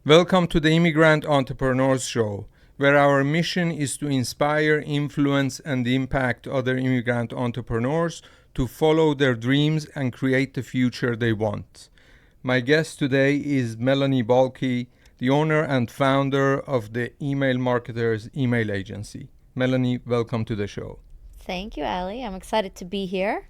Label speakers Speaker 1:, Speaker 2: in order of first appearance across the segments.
Speaker 1: Welcome to the Immigrant Entrepreneurs Show, where our mission is to inspire, influence, and impact other immigrant entrepreneurs to follow their dreams and create the future they want. My guest today is Melanie, the owner and founder of the Email Marketers email agency. Melanie, welcome to the show.
Speaker 2: Thank you, Ali. I'm excited to be here.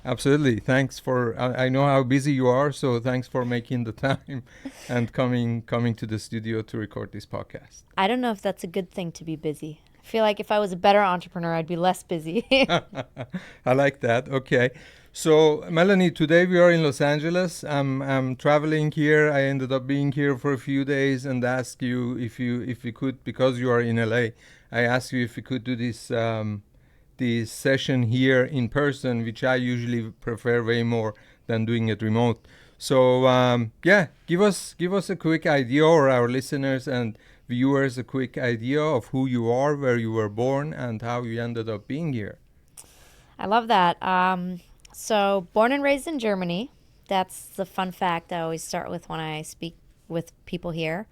Speaker 1: Absolutely. Thanks for, I know how busy you are, so thanks for making the time and coming to the studio to record this podcast.
Speaker 2: I don't know if that's a good thing to be busy. I feel like if I was a better entrepreneur, I'd be less busy.
Speaker 1: I like that. Okay. So, Melanie, today we are in Los Angeles. I'm traveling here. I ended up being here for a few days and asked you if you could, because you are in LA, I asked you if you could do this session here in person, which I usually prefer way more than doing it remote. So give us a quick idea, or our listeners and viewers a quick idea of who you are, where you were born, and how you ended up being here.
Speaker 2: I love that. So born and raised in Germany. That's the fun fact I always start with when I speak with people here.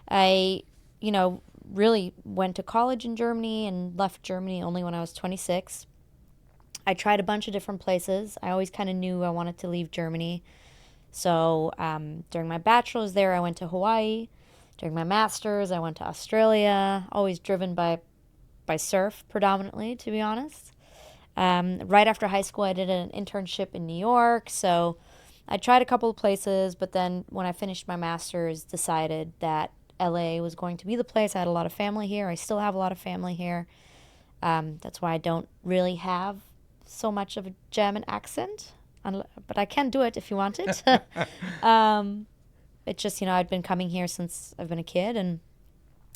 Speaker 2: I, really went to college in Germany and left Germany only when I was 26. I tried a bunch of different places. I always kind of knew I wanted to leave Germany. So during my bachelor's there, I went to Hawaii. During my master's, I went to Australia, always driven by surf predominantly, to be honest. Right after high school, I did an internship in New York. So I tried a couple of places, but then when I finished my master's, decided that LA was going to be the place. I had a lot of family here. I still have a lot of family here. That's why I don't really have so much of a German accent, but I can do it if you want it. It's just, I'd been coming here since I've been a kid, and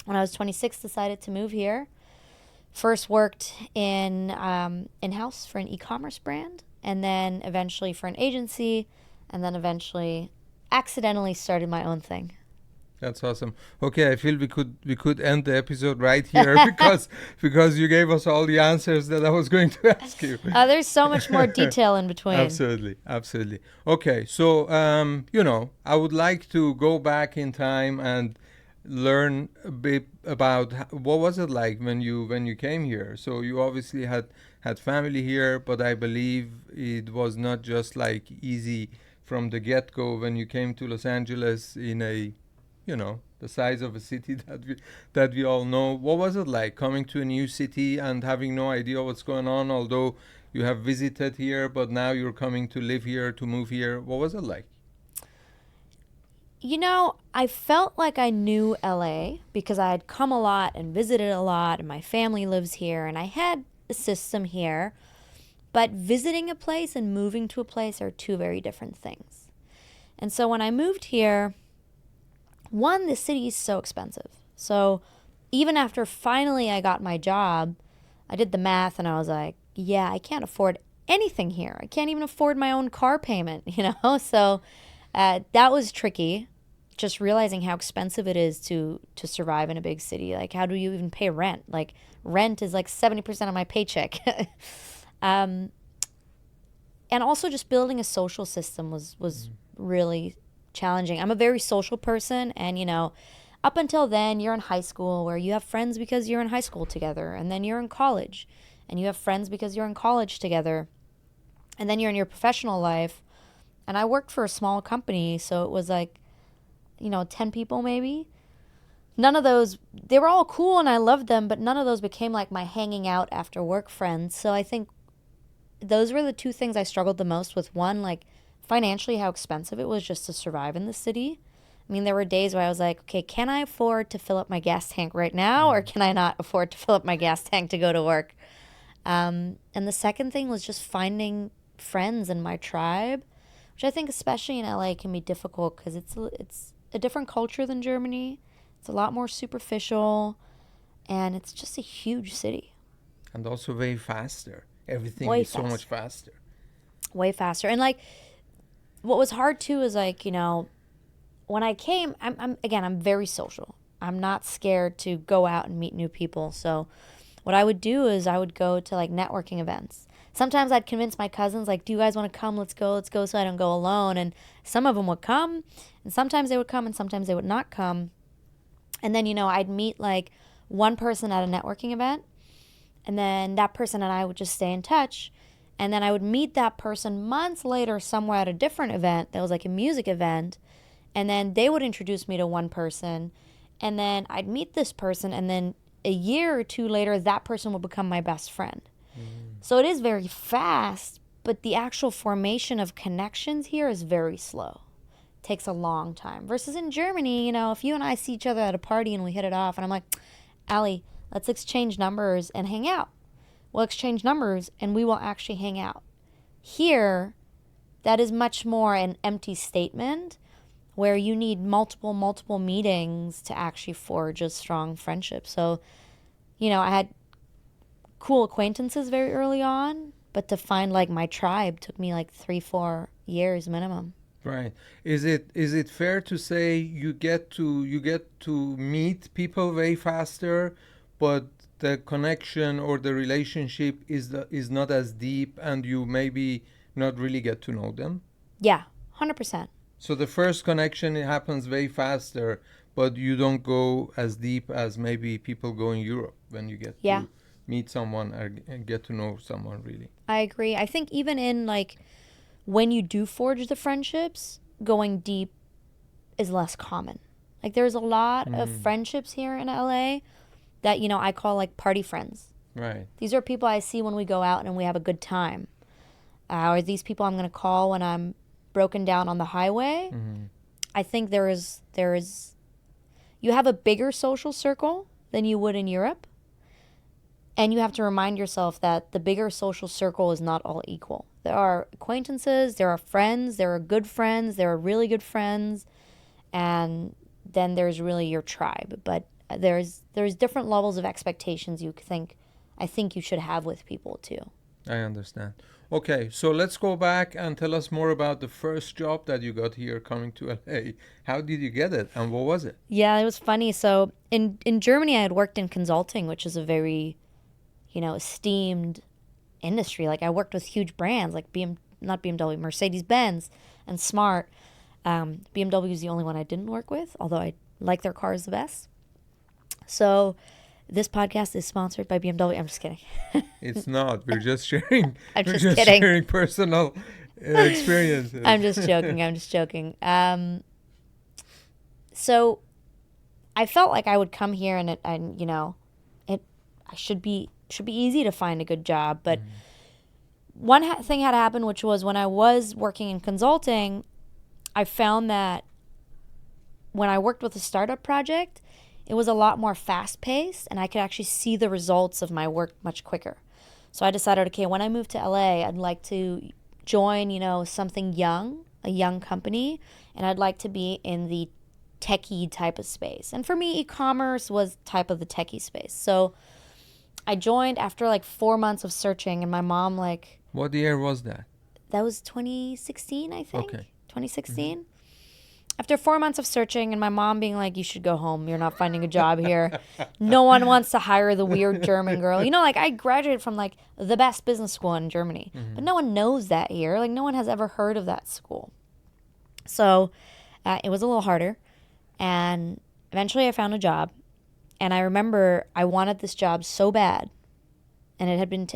Speaker 2: when I was 26, decided to move here. First worked in-house for an e-commerce brand, and then eventually for an agency, and then eventually accidentally started my own thing.
Speaker 1: That's awesome. Okay, I feel we could end the episode right here because you gave us all the answers that I was going to ask you.
Speaker 2: There's so much more detail in between.
Speaker 1: Absolutely. Okay, so I would like to go back in time and learn a bit about what was it like when you came here. So you obviously had family here, but I believe it was not just like easy from the get-go when you came to Los Angeles in a the size of a city that we all know. What was it like coming to a new city and having no idea what's going on, although you have visited here, but now you're coming to live here, to move here? What was it like?
Speaker 2: I felt like I knew LA because I had come a lot and visited a lot, and my family lives here, and I had a system here. But visiting a place and moving to a place are two very different things. And so when I moved here, one, the city is so expensive. So even after finally I got my job, I did the math and I was like, yeah, I can't afford anything here. I can't even afford my own car payment, So that was tricky, just realizing how expensive it is to survive in a big city. Like, how do you even pay rent? Like, rent is like 70% of my paycheck. And also just building a social system was really challenging. I'm a very social person, and up until then you're in high school where you have friends because you're in high school together, and then you're in college and you have friends because you're in college together, and then you're in your professional life. And I worked for a small company, so it was like 10 people maybe. None of those, they were all cool and I loved them, but none of those became like my hanging out after work friends. So I think those were the two things I struggled the most with. One, like financially, how expensive it was just to survive in the city. I mean, there were days where I was like, okay, can I afford to fill up my gas tank right now, or can I not afford to fill up my gas tank to go to work? And the second thing was just finding friends in my tribe, which I think especially in LA can be difficult because it's a different culture than Germany. It's a lot more superficial, and it's just a huge city.
Speaker 1: And also way faster. Everything is so much faster.
Speaker 2: Way faster. And like, what was hard too is like, when I came, I'm very social. I'm not scared to go out and meet new people. So what I would do is I would go to like networking events. Sometimes I'd convince my cousins, like, do you guys want to come? Let's go, so I don't go alone. And some of them would come, and sometimes they would come, and sometimes they would not come. And then, I'd meet like one person at a networking event, and then that person and I would just stay in touch. And then I would meet that person months later somewhere at a different event that was like a music event. And then they would introduce me to one person. And then I'd meet this person. And then a year or two later, that person would become my best friend. So it is very fast, but the actual formation of connections here is very slow. It takes a long time. Versus in Germany, if you and I see each other at a party and we hit it off, and I'm like, Allie, let's exchange numbers and hang out. We'll exchange numbers and we will actually hang out. Here, that is much more an empty statement where you need multiple meetings to actually forge a strong friendship. So, I had cool acquaintances very early on, but to find like my tribe took me like 3-4 years minimum.
Speaker 1: Right. Is it fair to say you get to meet people way faster, but the connection or the relationship is not as deep, and you maybe not really get to know them?
Speaker 2: Yeah, 100%.
Speaker 1: So the first connection, it happens way faster, but you don't go as deep as maybe people go in Europe when you get
Speaker 2: Yeah,
Speaker 1: to meet someone and get to know someone really.
Speaker 2: I agree. I think even in like when you do forge the friendships, going deep is less common. Like there's a lot of friendships here in LA that, I call like party friends.
Speaker 1: Right.
Speaker 2: These are people I see when we go out and we have a good time. Or these people I'm going to call when I'm broken down on the highway. I think you have a bigger social circle than you would in Europe. And you have to remind yourself that the bigger social circle is not all equal. There are acquaintances, there are friends, there are good friends, there are really good friends, and then there's really your tribe. But there's different levels of expectations I think you should have with people too.
Speaker 1: I understand. Okay, so let's go back and tell us more about the first job that you got here coming to LA. How did you get it and what was it?
Speaker 2: Yeah, it was funny. So in Germany, I had worked in consulting, which is a very, esteemed industry. Like I worked with huge brands like not BMW, Mercedes-Benz and Smart. BMW is the only one I didn't work with, although I like their cars the best. So this podcast is sponsored by BMW. I'm just kidding.
Speaker 1: It's not. We're just sharing.
Speaker 2: I'm
Speaker 1: we're
Speaker 2: just kidding.
Speaker 1: sharing personal experiences.
Speaker 2: I'm just joking. So I felt like I would come here and I should be easy to find a good job. But one thing had happened, which was when I was working in consulting, I found that when I worked with a startup project, it was a lot more fast-paced, and I could actually see the results of my work much quicker. So I decided, okay, when I move to LA, I'd like to join, something young, a young company, and I'd like to be in the techie type of space. And for me, e-commerce was type of the techie space. So I joined after like 4 months of searching, and my mom
Speaker 1: What year was that?
Speaker 2: that was 2016, I think.
Speaker 1: Okay.
Speaker 2: 2016. After 4 months of searching and my mom being like, you should go home. You're not finding a job here. No one wants to hire the weird German girl. I graduated from like the best business school in Germany, but no one knows that here. Like no one has ever heard of that school. So it was a little harder. And eventually I found a job. And I remember I wanted this job so bad. And it had been,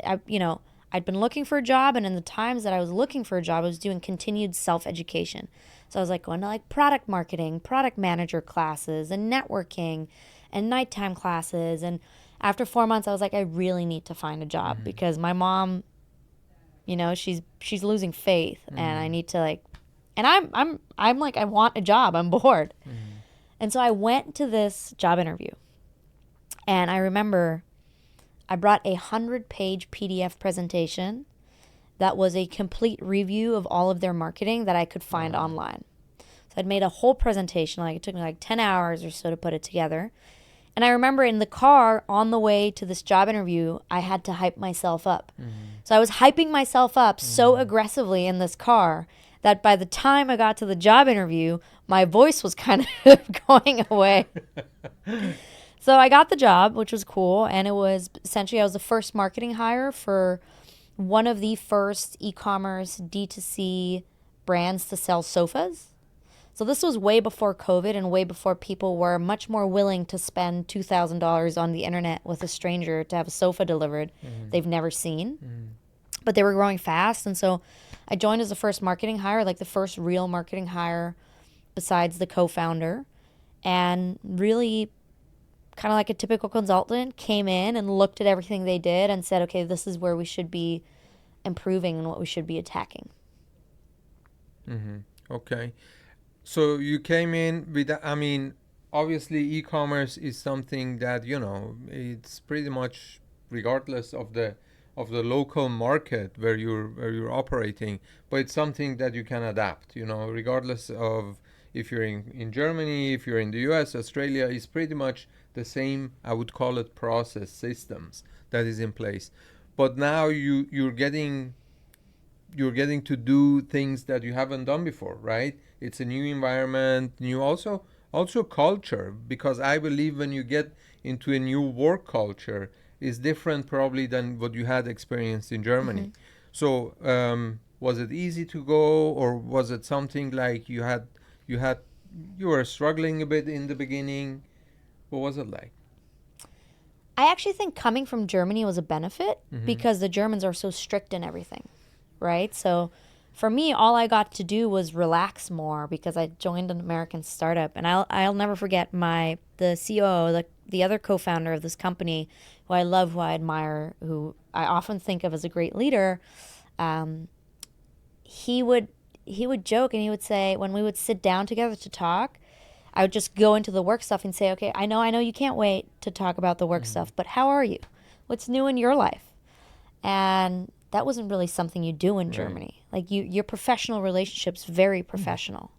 Speaker 2: I'd been looking for a job, and in the times that I was looking for a job, I was doing continued self-education. So I was like going to like product marketing, product manager classes, and networking, and nighttime classes. And after 4 months, I was like, I really need to find a job because my mom, she's losing faith, and I need to and I'm like, I want a job. I'm bored. And so I went to this job interview, and I remember I brought a 100-page PDF presentation that was a complete review of all of their marketing that I could find online. So I'd made a whole presentation. It took me like 10 hours or so to put it together. And I remember in the car on the way to this job interview, I had to hype myself up. So I was hyping myself up so aggressively in this car that by the time I got to the job interview, my voice was kind of going away. So I got the job, which was cool. And it was essentially, I was the first marketing hire for one of the first e-commerce D2C brands to sell sofas. So this was way before COVID and way before people were much more willing to spend $2,000 on the internet with a stranger to have a sofa delivered they've never seen. But they were growing fast. And so I joined as the first marketing hire, like the first real marketing hire besides the co-founder. And really, kind of like a typical consultant, came in and looked at everything they did and said, okay, this is where we should be improving and what we should be attacking.
Speaker 1: Okay. So you came in with, I mean, obviously e-commerce is something that, it's pretty much regardless of the local market where you're operating, but it's something that you can adapt, regardless of if you're in Germany, if you're in the US, Australia, it's pretty much the same, I would call it, process systems that is in place. But now you're getting to do things that you haven't done before, right? It's a new environment, new also culture, because I believe when you get into a new work culture, is different probably than what you had experienced in Germany. So was it easy to go, or was it something like you had you were struggling a bit in the beginning? What was it like?
Speaker 2: I actually think coming from Germany was a benefit because the Germans are so strict in everything, right? So for me, all I got to do was relax more because I joined an American startup. And I'll never forget the COO, the other co-founder of this company, who I love, who I admire, who I often think of as a great leader. He would joke and he would say, when we would sit down together to talk, I would just go into the work stuff and say, okay, I know you can't wait to talk about the work stuff, but how are you? What's new in your life? And that wasn't really something you do in Germany. Like your professional relationships, very professional.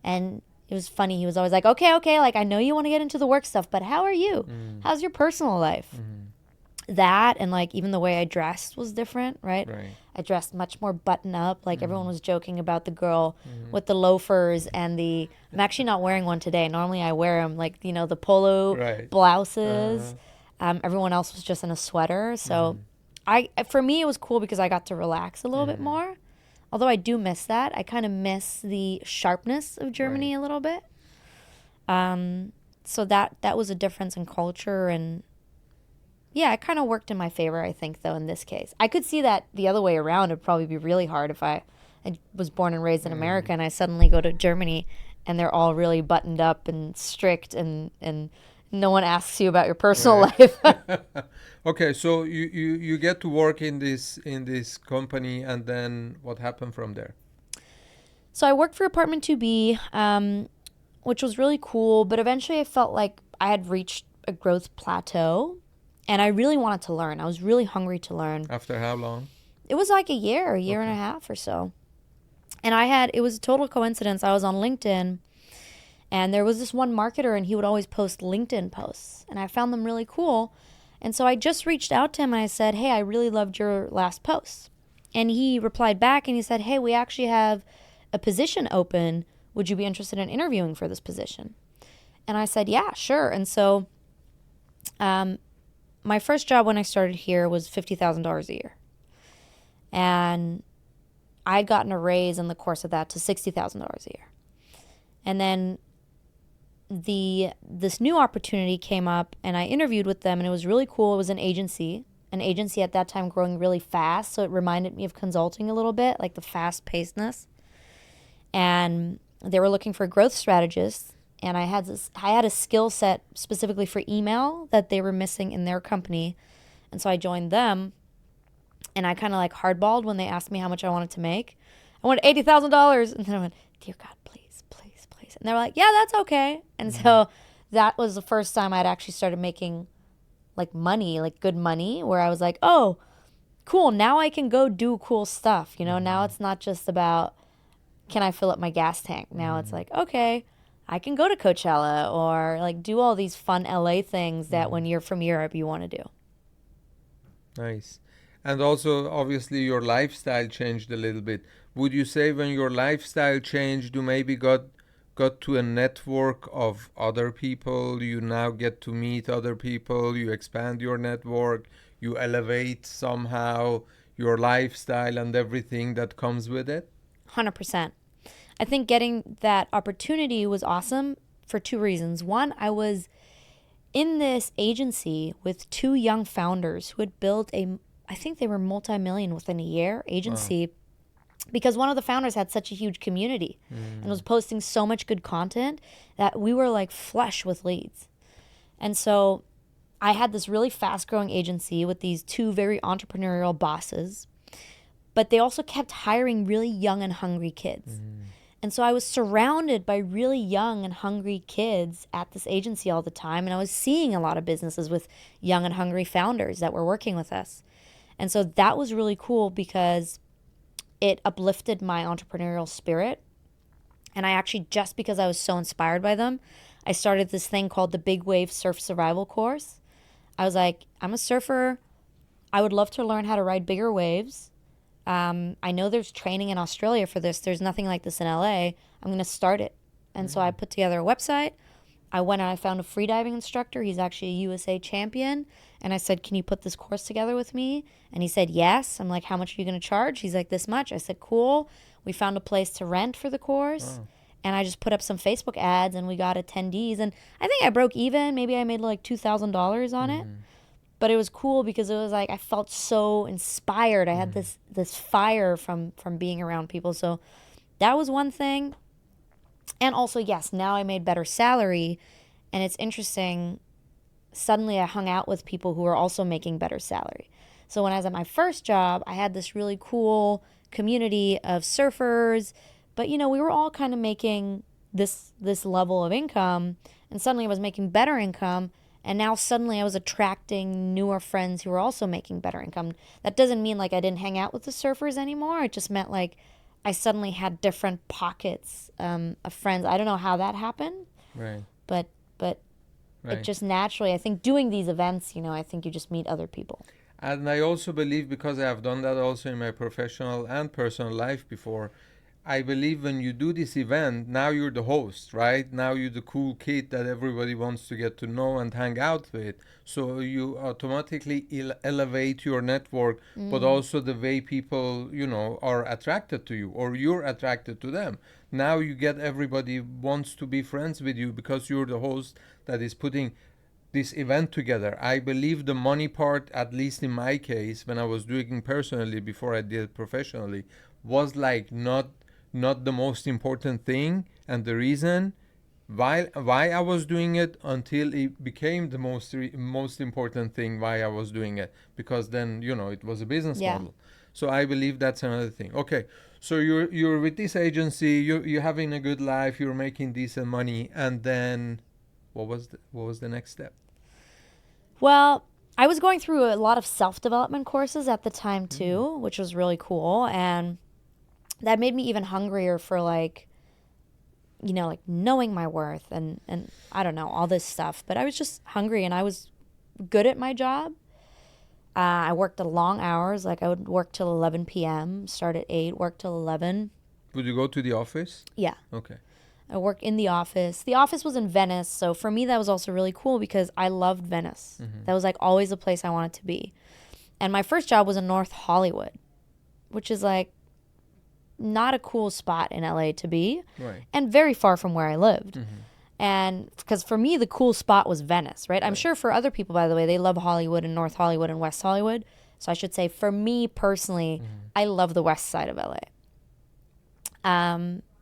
Speaker 2: And it was funny. He was always like, okay, like I know you want to get into the work stuff, but how are you? How's your personal life? That and like even the way I dressed was different, right? I dressed much more button up. Like everyone was joking about the girl with the loafers and I'm actually not wearing one today. Normally I wear them, like, the polo blouses. Everyone else was just in a sweater. So for me, it was cool because I got to relax a little bit more. Although I do miss that. I kind of miss the sharpness of Germany a little bit. So that was a difference in culture. And yeah, it kind of worked in my favor, I think, though, in this case. I could see that the other way around would probably be really hard if I was born and raised in America and I suddenly go to Germany and they're all really buttoned up and strict and no one asks you about your personal life.
Speaker 1: Okay, so you get to work in this company, and then what happened from there?
Speaker 2: So I worked for Apartment 2B, which was really cool, but eventually I felt like I had reached a growth plateau, and I really wanted to learn. I was really hungry to learn.
Speaker 1: After how long?
Speaker 2: It was like a year and a half or so. And it was a total coincidence. I was on LinkedIn, and there was this one marketer, and he would always post LinkedIn posts, and I found them really cool. And so I just reached out to him and I said, hey, I really loved your last post. And he replied back and he said, hey, we actually have a position open. Would you be interested in interviewing for this position? And I said, yeah, sure. And so my first job when I started here was $50,000 a year. And I'd gotten a raise in the course of that to $60,000 a year. And then this new opportunity came up and I interviewed with them, and it was really cool. It was an agency at that time growing really fast. So it reminded me of consulting a little bit, like the fast pacedness. And they were looking for growth strategists. And I had a skill set specifically for email that they were missing in their company. And so I joined them, and I kind of like hardballed when they asked me how much I wanted to make. I wanted $80,000. And then I went, dear God, please. And they were like, yeah, that's okay. And so that was the first time I'd actually started making like money, like good money, where I was like, oh, cool. Now I can go do cool stuff. Now it's not just about, can I fill up my gas tank? Now it's like, okay, I can go to Coachella or like do all these fun LA things that when you're from Europe, you want to do.
Speaker 1: Nice. And also, obviously, your lifestyle changed a little bit. Would you say when your lifestyle changed, you maybe got to a network of other people? You now get to meet other people. You expand your network. You elevate somehow your lifestyle and everything that comes with it?
Speaker 2: 100%. I think getting that opportunity was awesome for two reasons. One, I was in this agency with two young founders who had built I think they were multi-million within a year agency, because one of the founders had such a huge community and was posting so much good content that we were like flush with leads. And so I had this really fast growing agency with these two very entrepreneurial bosses, but they also kept hiring really young and hungry kids. And so I was surrounded by really young and hungry kids at this agency all the time. And I was seeing a lot of businesses with young and hungry founders that were working with us. And so that was really cool because it uplifted my entrepreneurial spirit. And I actually, just because I was so inspired by them, I started this thing called the Big Wave Surf Survival course. I was like, I'm a surfer. I would love to learn how to ride bigger waves. I know there's training in Australia for this. There's nothing like this in LA. I'm going to start it. And so I put together a website. I went and I found a freediving instructor. He's actually a USA champion. And I said, can you put this course together with me? And he said, yes. I'm like, how much are you going to charge? He's like, this much. I said, cool. We found a place to rent for the course. And I just put up some Facebook ads and we got attendees. And I think I broke even. Maybe I made like $2,000 on it. But it was cool because it was like I felt so inspired. I had this fire from being around people. So that was one thing. And also, yes, now I made better salary. And it's interesting. Suddenly I hung out with people who were also making better salary. So when I was at my first job, I had this really cool community of surfers. But, you know, we were all kind of making this level of income. And suddenly I was making better income. And now suddenly I was attracting newer friends who were also making better income. That doesn't mean like I didn't hang out with the surfers anymore. It just meant like I suddenly had different pockets of friends. I don't know how that happened.
Speaker 1: Right.
Speaker 2: But
Speaker 1: Right.
Speaker 2: it just naturally, I think doing these events, you know, I think you just meet other people.
Speaker 1: And I also believe, because I have done that also in my professional and personal life before, I believe when you do this event, now you're the host, right? Now you're the cool kid that everybody wants to get to know and hang out with. So you automatically elevate your network, but also the way people, you know, are attracted to you, or you're attracted to them. Now you get everybody wants to be friends with you because you're the host that is putting this event together. I believe the money part, at least in my case, when I was doing personally before I did it professionally, was like not the most important thing, and the reason why I was doing it until it became the most important thing why I was doing it, because then, you know, it was a business model. So I believe that's another thing. Okay, so you're with this agency, you're having a good life, you're making decent money, and then what was the next step?
Speaker 2: Well, I was going through a lot of self-development courses at the time too, which was really cool. And that made me even hungrier for like, you know, like knowing my worth and I don't know, all this stuff. But I was just hungry and I was good at my job. I worked long hours. Like I would work till 11 p.m., start at 8, work till 11.
Speaker 1: Would you go to the office?
Speaker 2: Yeah.
Speaker 1: Okay.
Speaker 2: I worked in the office. The office was in Venice. So for me, that was also really cool because I loved Venice. That was like always a place I wanted to be. And my first job was in North Hollywood, which is like not a cool spot in LA to be,
Speaker 1: Right.
Speaker 2: and very far from where I lived. And because for me, the cool spot was Venice, right? I'm sure for other people, by the way, they love Hollywood and North Hollywood and West Hollywood. So I should say for me personally, I love the west side of LA.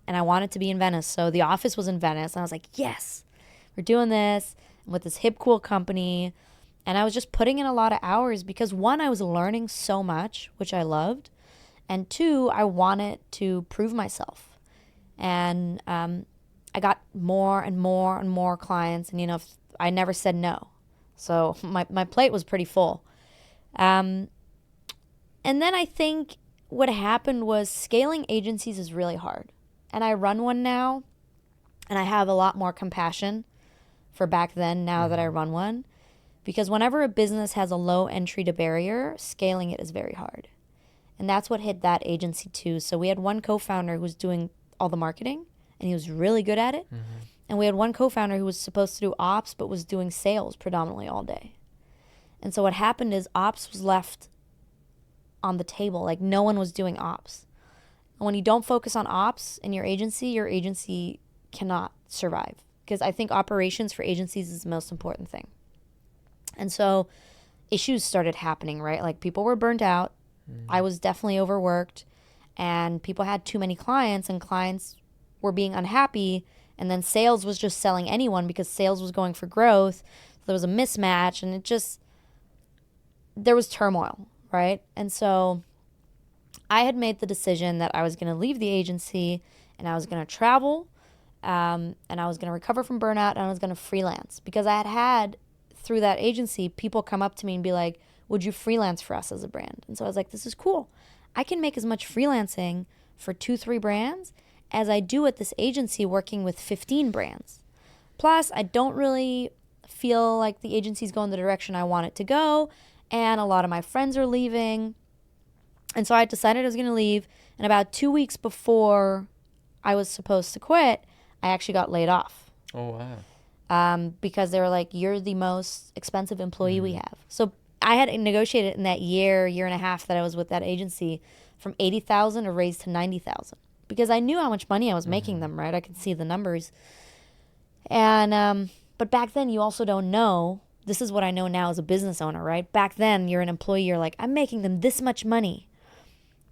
Speaker 2: And I wanted to be in Venice. So the office was in Venice. And I was like, yes, we're doing this with this hip, cool company. And I was just putting in a lot of hours because one, I was learning so much, which I loved. And two, I wanted to prove myself. And I got more and more and more clients. And, you know, I never said no. So my plate was pretty full. And then I think what happened was scaling agencies is really hard. And I run one now. And I have a lot more compassion for back then now that I run one. Because whenever a business has a low entry to barrier, scaling it is very hard. And that's what hit that agency too. So we had one co-founder who was doing all the marketing and he was really good at it. And we had one co-founder who was supposed to do ops but was doing sales predominantly all day. And so what happened is ops was left on the table. Like no one was doing ops. And when you don't focus on ops in your agency cannot survive. Because I think operations for agencies is the most important thing. And so issues started happening, right? Like people were burnt out. I was definitely overworked, and people had too many clients, and clients were being unhappy. And then sales was just selling anyone because sales was going for growth. So there was a mismatch, and there was turmoil, right? And so I had made the decision that I was going to leave the agency and I was going to travel, and I was going to recover from burnout, and I was going to freelance because I had through that agency, people come up to me and be like, would you freelance for us as a brand? And so I was like, this is cool. I can make as much freelancing for 2-3 brands as I do at this agency working with 15 brands. Plus, I don't really feel like the agency's going the direction I want it to go, and a lot of my friends are leaving. And so I decided I was going to leave, and about 2 weeks before I was supposed to quit, I actually got laid off.
Speaker 1: Oh, wow.
Speaker 2: Because they were like, you're the most expensive employee we have. So I had negotiated in that year and a half that I was with that agency from $80,000 to raise to $90,000 because I knew how much money I was making them, right? I could see the numbers. And, but back then you also don't know, this is what I know now as a business owner, right? Back then you're an employee, you're like, I'm making them this much money.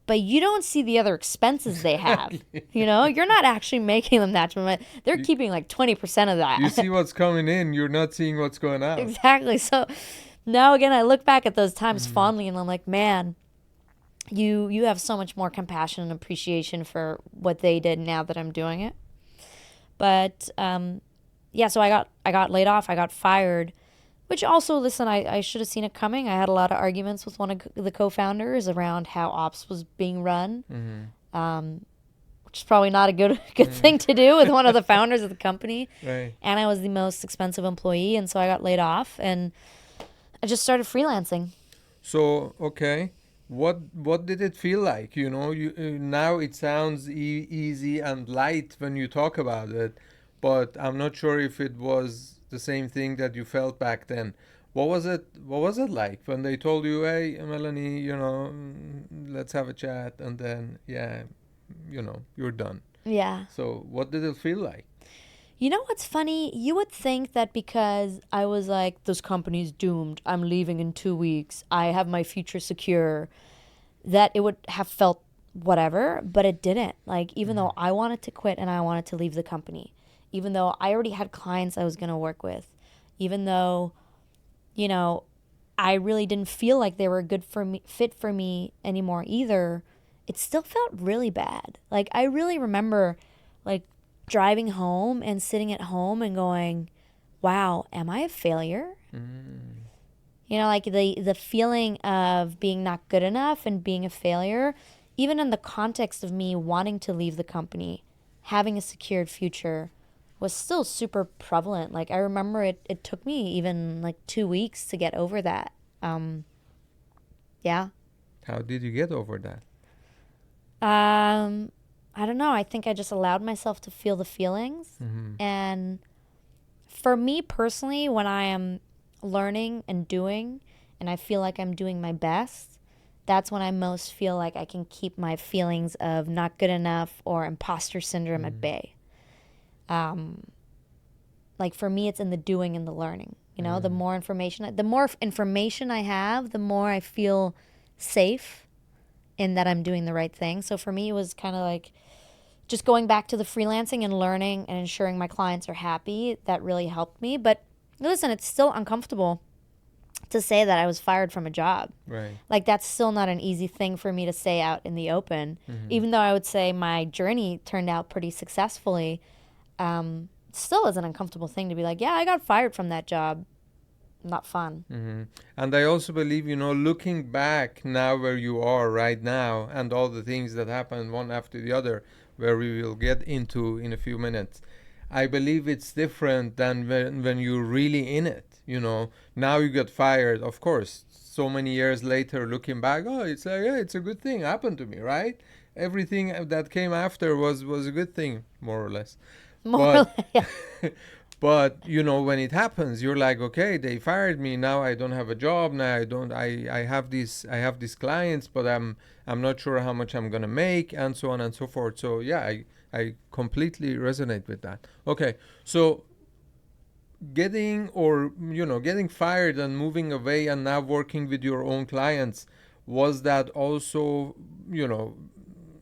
Speaker 2: But you don't see the other expenses they have. You know, you're not actually making them that much money. They're keeping like 20% of that.
Speaker 1: You see what's coming in, you're not seeing what's going out.
Speaker 2: Exactly. So now again, I look back at those times fondly, and I'm like, man, you have so much more compassion and appreciation for what they did now that I'm doing it. But yeah, so I got laid off. I got fired. Which also, listen, I should have seen it coming. I had a lot of arguments with one of the co-founders around how ops was being run, which is probably not a good thing to do with one of the founders of the company.
Speaker 1: Right.
Speaker 2: And I was the most expensive employee, and so I got laid off, and I just started freelancing.
Speaker 1: So, okay, what did it feel like? You know, now it sounds easy and light when you talk about it, but I'm not sure if it was the same thing that you felt back then. What was it? What was it like when they told you, "Hey, Melanie, you know, let's have a chat," and then, yeah, you know, you're done.
Speaker 2: Yeah.
Speaker 1: So, what did it feel like?
Speaker 2: You know what's funny? You would think that because I was like, this company's doomed, I'm leaving in 2 weeks, I have my future secure, that it would have felt whatever, but it didn't. Like, even though I wanted to quit and I wanted to leave the company, even though I already had clients I was going to work with, even though, you know, I really didn't feel like they were a good fit for me anymore either, it still felt really bad. Like, I really remember, like, driving home and sitting at home and going, wow, am I a failure? You know, like the feeling of being not good enough and being a failure, even in the context of me wanting to leave the company, having a secured future, was still super prevalent. Like, I remember it took me even like 2 weeks to get over that. Yeah.
Speaker 1: How did you get over that?
Speaker 2: I don't know. I think I just allowed myself to feel the feelings. And for me personally, when I am learning and doing, and I feel like I'm doing my best, that's when I most feel like I can keep my feelings of not good enough or imposter syndrome at bay. Like, for me, it's in the doing and the learning. You know, the more information I have, the more I feel safe in that I'm doing the right thing. So for me, it was kind of like just going back to the freelancing and learning and ensuring my clients are happy. That really helped me. But listen, it's still uncomfortable to say that I was fired from a job.
Speaker 1: Right.
Speaker 2: Like, that's still not an easy thing for me to say out in the open. Even though I would say my journey turned out pretty successfully, still is an uncomfortable thing to be like, yeah, I got fired from that job. Not fun.
Speaker 1: And I also believe, you know, looking back now where you are right now and all the things that happened one after the other, where we will get into in a few minutes, I believe it's different than when you're really in it. You know, now you get fired, of course, so many years later, looking back, oh, it's like, yeah, it's a good thing happened to me, right? Everything that came after was a good thing, more or less.
Speaker 2: More or less, yeah.
Speaker 1: But when it happens, you're like, okay, they fired me. Now I don't have a job. Now I don't. I have these clients, but I'm not sure how much I'm gonna make, and so on and so forth. So yeah, I completely resonate with that. Okay, so getting fired and moving away and now working with your own clients, was that also, you know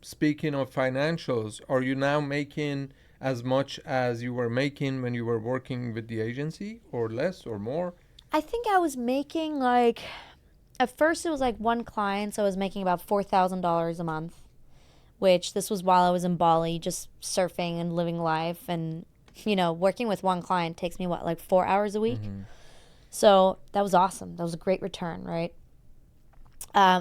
Speaker 1: speaking of financials, are you now making as much as you were making when you were working with the agency, or less or more?
Speaker 2: I think I was making like, at first it was like one client, so I was making about $4,000 a month, which this was while I was in Bali, just surfing and living life. And, working with one client takes me, like 4 hours a week? So that was awesome. That was a great return, right?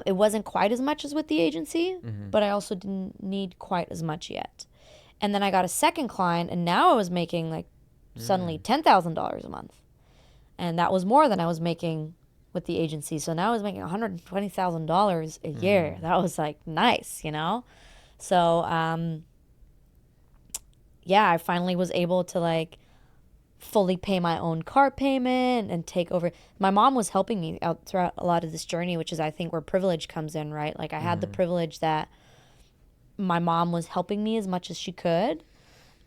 Speaker 2: It wasn't quite as much as with the agency, but I also didn't need quite as much yet. And then I got a second client, and now I was making like suddenly $10,000 a month. And that was more than I was making with the agency. So now I was making $120,000 a year. That was like nice, So, yeah, I finally was able to like fully pay my own car payment and take over. My mom was helping me out throughout a lot of this journey, which is, I think, where privilege comes in, right? Like I had the privilege that my mom was helping me as much as she could.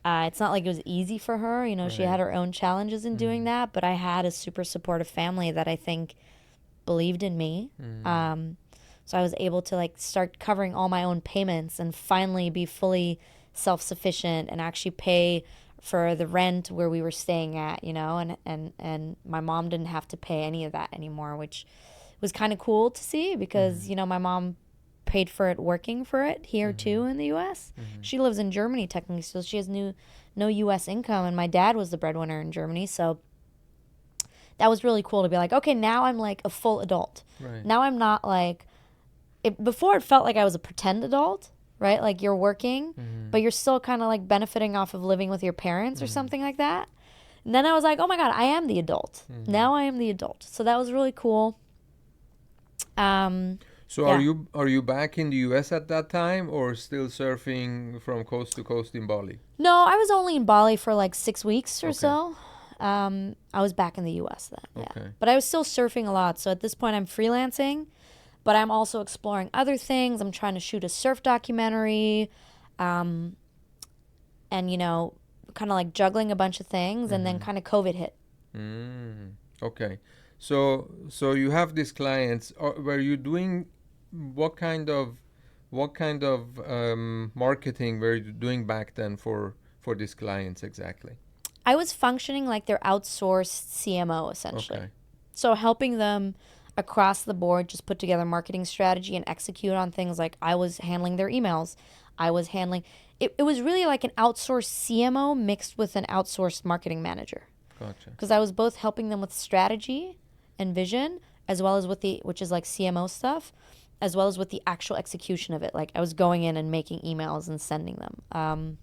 Speaker 2: It's not like it was easy for her. She had her own challenges in doing that, but I had a super supportive family that I think believed in me. So I was able to like start covering all my own payments and finally be fully self-sufficient and actually pay for the rent where we were staying at, and my mom didn't have to pay any of that anymore, which was kind of cool to see because, my mom paid for it working for it here too in the US. She lives in Germany technically, so she has no US income, and my dad was the breadwinner in Germany. So that was really cool to be like, okay, now I'm like a full adult.
Speaker 1: Right.
Speaker 2: Now I'm not like before it felt like I was a pretend adult, right? Like you're working, but you're still kind of like benefiting off of living with your parents or something like that. And then I was like, oh my God, I am the adult. Now I am the adult. So that was really cool.
Speaker 1: So
Speaker 2: Yeah.
Speaker 1: are you back in the US at that time, or still surfing from coast to coast in Bali?
Speaker 2: No, I was only in Bali for like 6 weeks or
Speaker 1: Okay.
Speaker 2: so. I was back in the US then. Yeah.
Speaker 1: Okay.
Speaker 2: But I was still surfing a lot. So at this point, I'm freelancing, but I'm also exploring other things. I'm trying to shoot a surf documentary, and, kind of like juggling a bunch of things. And then kind of COVID hit.
Speaker 1: Okay. So you have these clients. Were you doing what kind of marketing were you doing back then for these clients exactly?
Speaker 2: I was functioning like their outsourced CMO, essentially.
Speaker 1: Okay.
Speaker 2: So helping them across the board just put together marketing strategy and execute on things. Like I was handling their emails. I was handling it was really like an outsourced CMO mixed with an outsourced marketing manager.
Speaker 1: Gotcha.
Speaker 2: Because I was both helping them with strategy and vision, as well as with which is like CMO stuff, as well as with the actual execution of it. Like I was going in and making emails and sending them.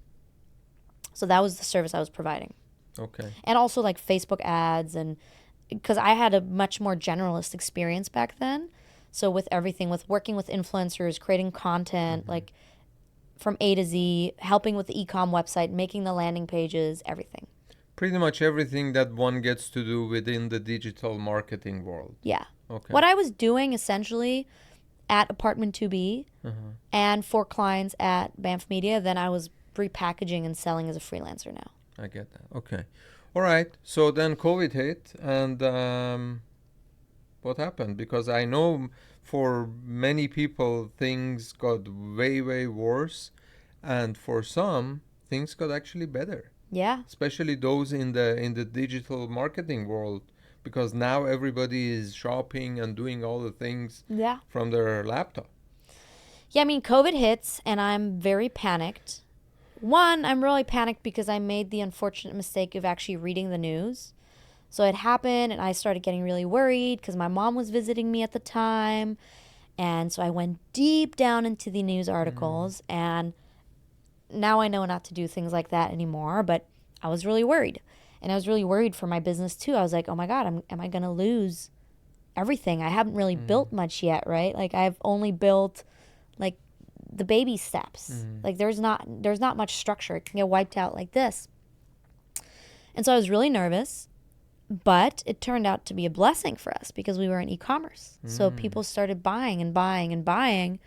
Speaker 2: So that was the service I was providing.
Speaker 1: Okay.
Speaker 2: And also like Facebook ads, and because I had a much more generalist experience back then. So with everything, with working with influencers, creating content, like from A to Z, helping with the e-com website, making the landing pages, everything.
Speaker 1: Pretty much everything that one gets to do within the digital marketing world.
Speaker 2: Yeah.
Speaker 1: Okay.
Speaker 2: What I was doing essentially at Apartment 2B and for clients at Banff Media, then I was repackaging and selling as a freelancer now.
Speaker 1: I get that. Okay. All right. So then COVID hit, and what happened? Because I know for many people things got way, way worse, and for some things got actually better.
Speaker 2: Yeah.
Speaker 1: Especially those in the digital marketing world, because now everybody is shopping and doing all the things
Speaker 2: Yeah.
Speaker 1: from their laptop.
Speaker 2: Yeah, I mean, COVID hits and I'm very panicked. One, I'm really panicked because I made the unfortunate mistake of actually reading the news. So it happened and I started getting really worried because my mom was visiting me at the time. And so I went deep down into the news articles, and now I know not to do things like that anymore, but I was really worried. And I was really worried for my business too. I was like, oh my God, am I going to lose everything? I haven't really built much yet, right? Like I've only built like the baby steps. Like there's not much structure. It can get wiped out like this. And so I was really nervous, but it turned out to be a blessing for us because we were in e-commerce. So people started buying and buying and buying.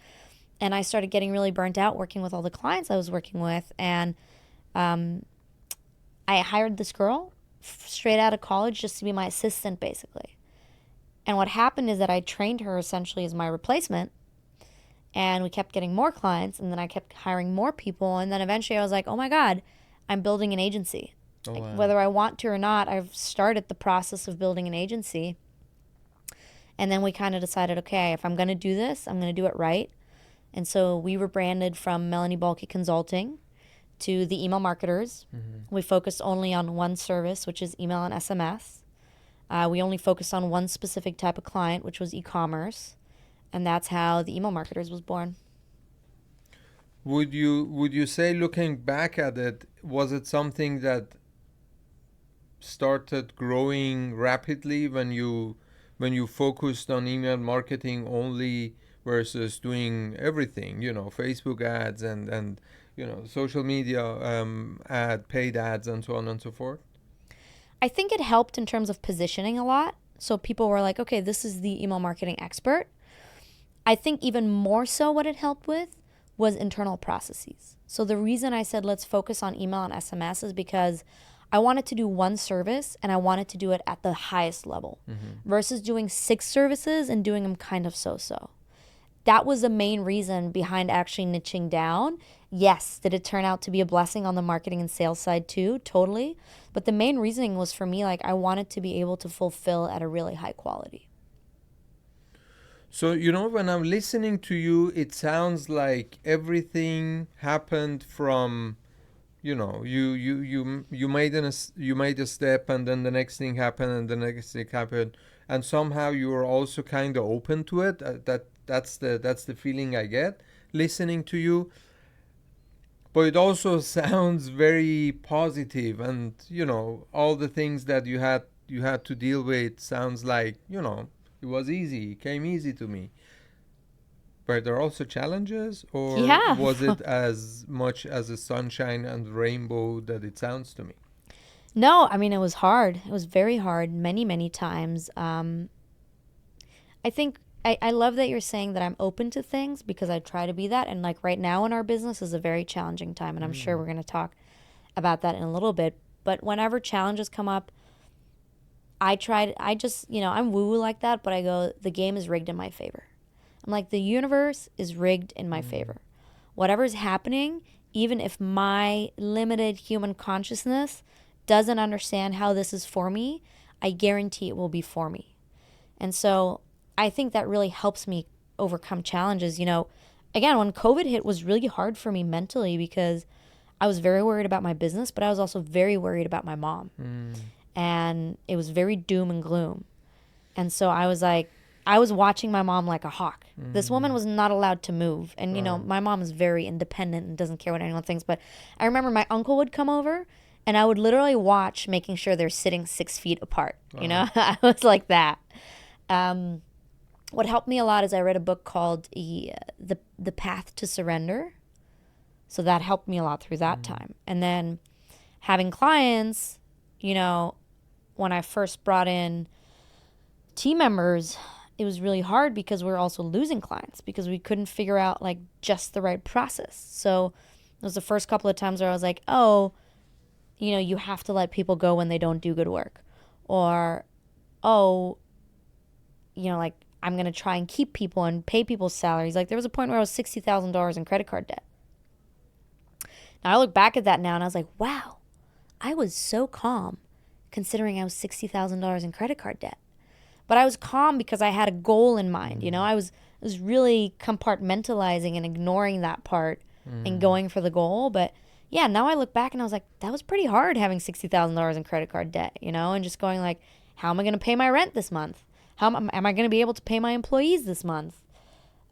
Speaker 2: And I started getting really burnt out working with all the clients I was working with. And I hired this girl straight out of college just to be my assistant, basically. And what happened is that I trained her essentially as my replacement. And we kept getting more clients. And then I kept hiring more people. And then eventually I was like, oh my God, I'm building an agency.
Speaker 1: Oh, wow.
Speaker 2: Whether I want to or not, I've started the process of building an agency. And then we kind of decided, okay, if I'm going to do this, I'm going to do it right. And so we rebranded from Melanie Bulky Consulting to the Email Marketers. We focused only on one service, which is email and SMS. We only focused on one specific type of client, which was e-commerce. And that's how the Email Marketers was born.
Speaker 1: Would you say, looking back at it, was it something that started growing rapidly when you focused on email marketing only versus doing everything, Facebook ads and social media paid ads and so on and so forth?
Speaker 2: I think it helped in terms of positioning a lot. So people were like, okay, this is the email marketing expert. I think even more so what it helped with was internal processes. So the reason I said let's focus on email and SMS is because I wanted to do one service and I wanted to do it at the highest level versus doing 6 services and doing them kind of so-so. That was the main reason behind actually niching down. Yes, did it turn out to be a blessing on the marketing and sales side too? Totally. But the main reasoning was for me, like, I wanted to be able to fulfill at a really high quality.
Speaker 1: So, when I'm listening to you, it sounds like everything happened from, you made a step, and then the next thing happened, and the next thing happened, and somehow you were also kind of open to it. That's the feeling I get listening to you. But it also sounds very positive, and all the things that you had to deal with sounds like it was easy, it came easy to me. But there are also challenges, or
Speaker 2: Yeah.
Speaker 1: was it as much as a sunshine and rainbow that it sounds to me?
Speaker 2: No, I mean, it was hard. It was very hard many, many times. I think I love that you're saying that I'm open to things because I try to be that. And like right now in our business is a very challenging time. And I'm sure we're going to talk about that in a little bit. But whenever challenges come up, I'm woo-woo like that, but I go, the game is rigged in my favor. I'm like, the universe is rigged in my favor. Whatever's happening, even if my limited human consciousness doesn't understand how this is for me, I guarantee it will be for me. And so I think that really helps me overcome challenges. Again, when COVID hit, was really hard for me mentally because I was very worried about my business, but I was also very worried about my mom. And it was very doom and gloom. And so I was like, I was watching my mom like a hawk. This woman was not allowed to move. And, my mom is very independent and doesn't care what anyone thinks. But I remember my uncle would come over and I would literally watch, making sure they're sitting 6 feet apart. I was like that. What helped me a lot is I read a book called The Path to Surrender. So that helped me a lot through that time. And then having clients, when I first brought in team members, it was really hard because we were also losing clients because we couldn't figure out like just the right process. So it was the first couple of times where I was like, oh, you have to let people go when they don't do good work. Or, oh, like I'm going to try and keep people and pay people's salaries. Like there was a point where I was $60,000 in credit card debt. Now I look back at that now and I was like, wow, I was so calm considering I was $60,000 in credit card debt. But I was calm because I had a goal in mind. I was really compartmentalizing and ignoring that part and going for the goal. But yeah, now I look back and I was like, that was pretty hard having $60,000 in credit card debt, and just going like, how am I going to pay my rent this month? How am I going to be able to pay my employees this month?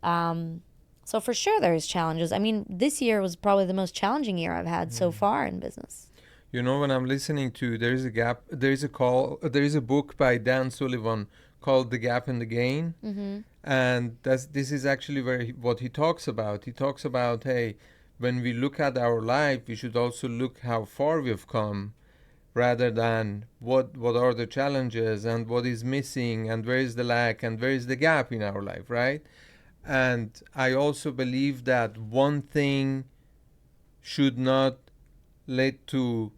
Speaker 2: So for sure there's challenges. I mean, this year was probably the most challenging year I've had so far in business.
Speaker 1: When I'm listening to, there is a book by Dan Sullivan called The Gap and the Gain. And this is actually what he talks about. He talks about, hey, when we look at our life, we should also look how far we've come. rather than what are the challenges and what is missing and where is the lack and where is the gap in our life, right? And I also believe that one thing should not lead to,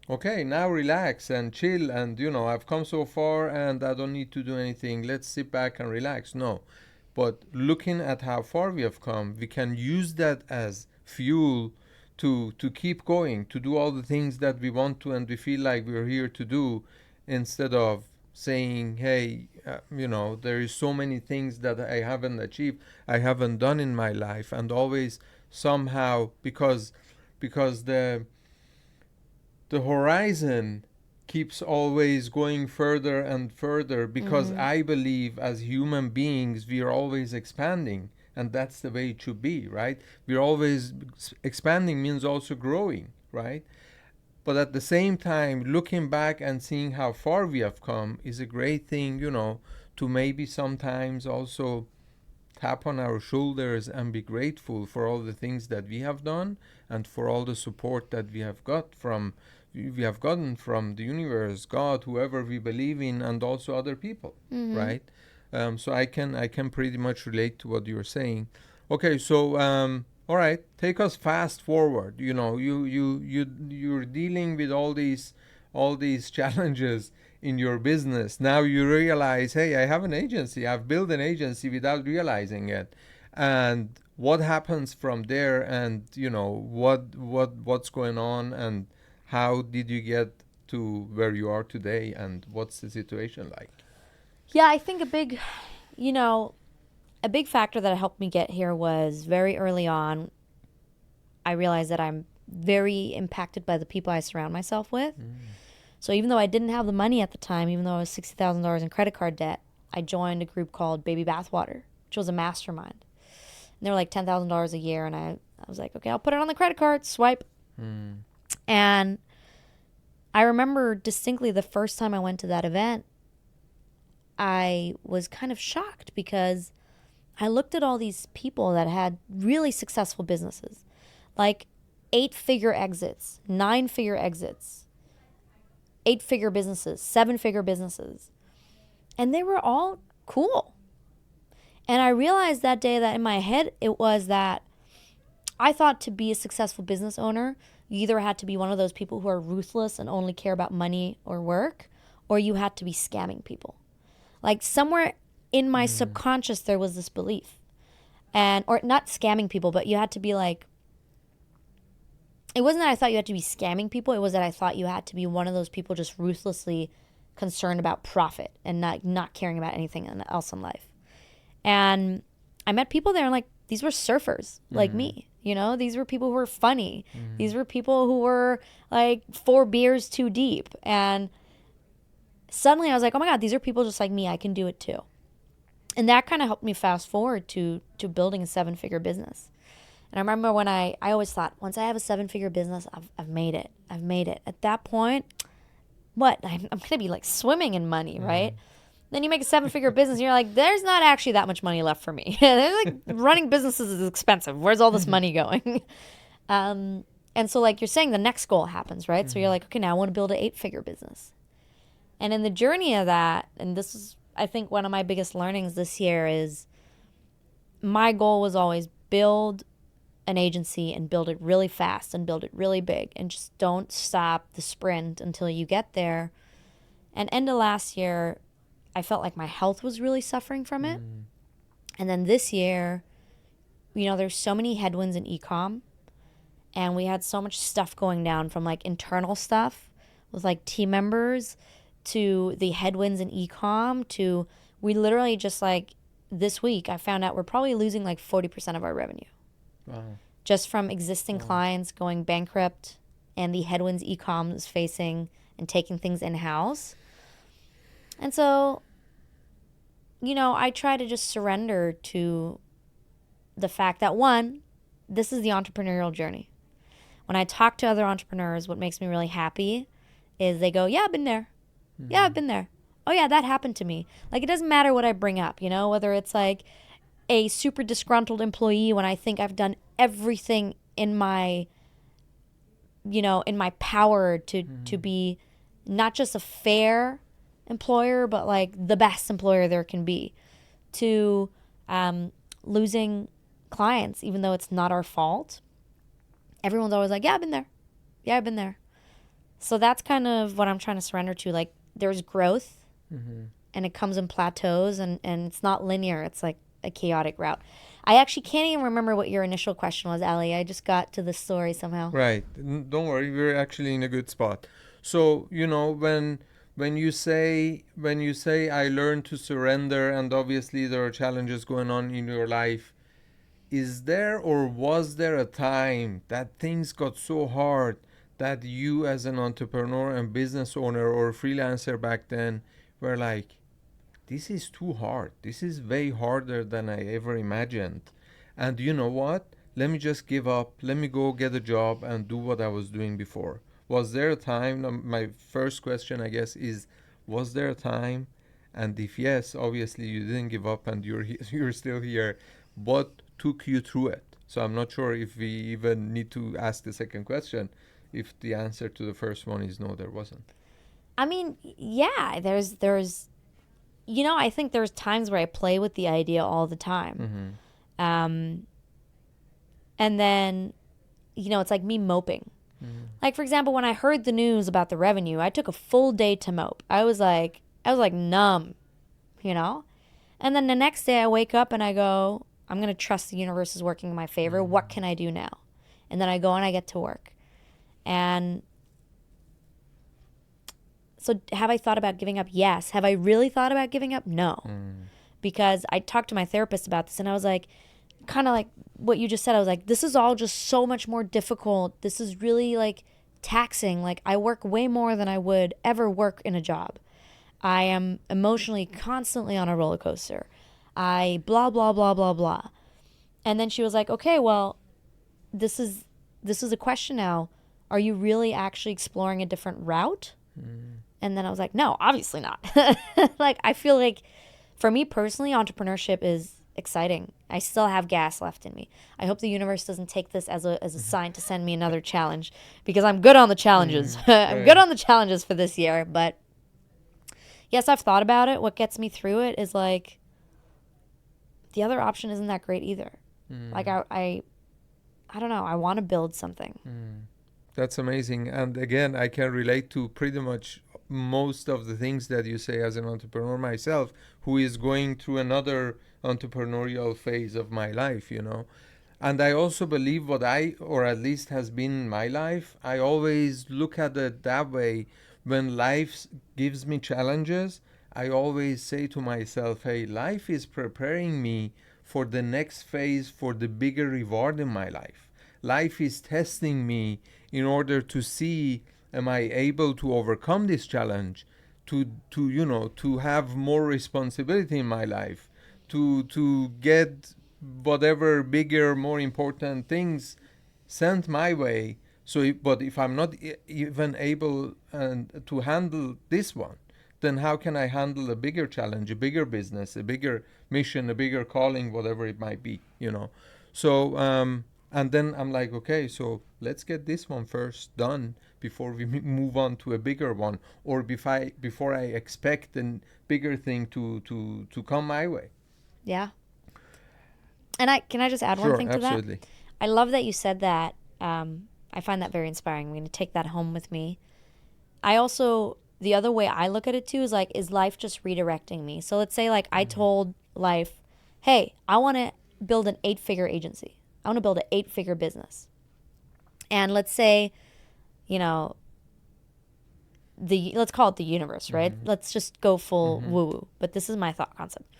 Speaker 1: okay, now relax and chill, and I've come so far and I don't need to do anything, let's sit back and relax. No, but looking at how far we have come, we can use that as fuel to keep going, to do all the things that we want to and we feel like we're here to do, instead of saying, hey, there is so many things that I haven't achieved, I haven't done in my life, and always somehow, because the horizon keeps always going further and further, because I believe as human beings we are always expanding, and that's the way it should be, right? We're always expanding, means also growing, right? But at the same time, looking back and seeing how far we have come is a great thing, to maybe sometimes also tap on our shoulders and be grateful for all the things that we have done and for all the support that we have gotten from the universe, God, whoever we believe in, and also other people, right? So I can pretty much relate to what you're saying. Okay, so all right, take us fast forward. You're dealing with all these challenges in your business. Now you realize, hey, I have an agency. I've built an agency without realizing it. And what happens from there? And what's going on? And how did you get to where you are today? And what's the situation like?
Speaker 2: Yeah, I think a big factor that helped me get here was very early on, I realized that I'm very impacted by the people I surround myself with. So even though I didn't have the money at the time, even though I was $60,000 in credit card debt, I joined a group called Baby Bathwater, which was a mastermind. And they were like $10,000 a year. And I was like, okay, I'll put it on the credit card, swipe. And I remember distinctly the first time I went to that event, I was kind of shocked because I looked at all these people that had really successful businesses, like 8-figure exits, 9-figure exits, 8-figure businesses, 7-figure businesses. And they were all cool. And I realized that day that in my head, it was that I thought to be a successful business owner, you either had to be one of those people who are ruthless and only care about money or work, or you had to be scamming people. Like somewhere in my subconscious, there was this belief. Or not scamming people, but you had to be like, it wasn't that I thought you had to be scamming people. It was that I thought you had to be one of those people just ruthlessly concerned about profit and not caring about anything else in life. And I met people there and like, these were surfers like me, these were people who were funny. These were people who were like 4 beers too deep. And suddenly I was like, oh my God, these are people just like me. I can do it too. And that kind of helped me fast forward to building a 7-figure business. And I remember when I always thought, once I have a 7-figure business, I've made it. I've made it. At that point, what? I'm going to be like swimming in money, right? Then you make a 7-figure business and you're like, there's not actually that much money left for me. Like running businesses is expensive. Where's all this money going? And so like you're saying, the next goal happens, right? So you're like, okay, now I want to build an 8-figure business. And in the journey of that, and this is, I think, one of my biggest learnings this year is my goal was always build an agency and build it really fast and build it really big and just don't stop the sprint until you get there. And end of last year, I felt like my health was really suffering from it. And then this year, there's so many headwinds in e-com, and we had so much stuff going down, from like internal stuff with like team members to the headwinds in e-com to we literally just like this week I found out we're probably losing like 40% of our revenue. Wow. Just from existing clients going bankrupt and the headwinds e-com is facing and taking things in-house. And so, I try to just surrender to the fact that, one, this is the entrepreneurial journey. When I talk to other entrepreneurs, what makes me really happy is they go, yeah, I've been there. Yeah, I've been there. Oh, yeah, that happened to me. Like, it doesn't matter what I bring up, whether it's like a super disgruntled employee when I think I've done everything in my, in my power to be not just a fair employer, but like the best employer there can be, to losing clients, even though it's not our fault. Everyone's always like, yeah, I've been there. Yeah, I've been there. So that's kind of what I'm trying to surrender to. Like, there's growth, and it comes in plateaus, and it's not linear. It's like a chaotic route. I actually can't even remember what your initial question was, Ali. I just got to the story somehow.
Speaker 1: Right. Don't worry, we're actually in a good spot. So, when you say I learned to surrender, and obviously there are challenges going on in your life, is there or was there a time that things got so hard that you as an entrepreneur and business owner or freelancer back then were like, this is too hard. This is way harder than I ever imagined. And you know what? Let me just give up. Let me go get a job and do what I was doing before. Was there a time? My first question, I guess, is, was there a time? And if yes, obviously you didn't give up and you're still here. What took you through it? So I'm not sure if we even need to ask the second question, if the answer to the first one is no, there wasn't.
Speaker 2: I mean, yeah, there's I think there's times where I play with the idea all the time. And then, it's like me moping. Like, for example, when I heard the news about the revenue, I took a full day to mope. I was like numb, And then the next day I wake up and I go, I'm going to trust the universe is working in my favor. What can I do now? And then I go and I get to work. And so have I thought about giving up? Yes. Have I really thought about giving up? No. Because I talked to my therapist about this and I was like, kind of like what you just said. I was like, this is all just so much more difficult. This is really like taxing. Like, I work way more than I would ever work in a job. I am emotionally constantly on a roller coaster. I blah, blah, blah, blah, blah. And then she was like, okay, well, this is a question now. Are you really actually exploring a different route? And then I was like, no, obviously not. Like, I feel like for me personally, entrepreneurship is exciting. I still have gas left in me. I hope the universe doesn't take this as a sign to send me another challenge, because I'm good on the challenges. I'm good on the challenges for this year. But yes, I've thought about it. What gets me through it is like, the other option isn't that great either. Like, I don't know. I want to build something.
Speaker 1: That's amazing. And again, I can relate to pretty much most of the things that you say as an entrepreneur myself, who is going through another entrepreneurial phase of my life, And I also believe or at least has been my life, I always look at it that way. When life gives me challenges, I always say to myself, hey, life is preparing me for the next phase, for the bigger reward in my life. Life is testing me in order to see, am I able to overcome this challenge, to have more responsibility in my life, to get whatever bigger, more important things sent my way. But if I'm not even able to handle this one, then how can I handle a bigger challenge, a bigger business, a bigger mission, a bigger calling, whatever it might be, So, and then I'm like, okay, so let's get this one first done before we move on to a bigger one, or before I expect a bigger thing to come my way.
Speaker 2: Yeah. And can I just add one thing to
Speaker 1: absolutely.
Speaker 2: that? I love that you said that. I find that very inspiring. I'm going to take that home with me. I also, the other way I look at it too is like, is life just redirecting me? So let's say like I told life, hey, I want to build an 8-figure agency. I want to build an 8-figure business. And let's say, let's call it the universe, right? Let's just go full woo-woo. But this is my thought concept.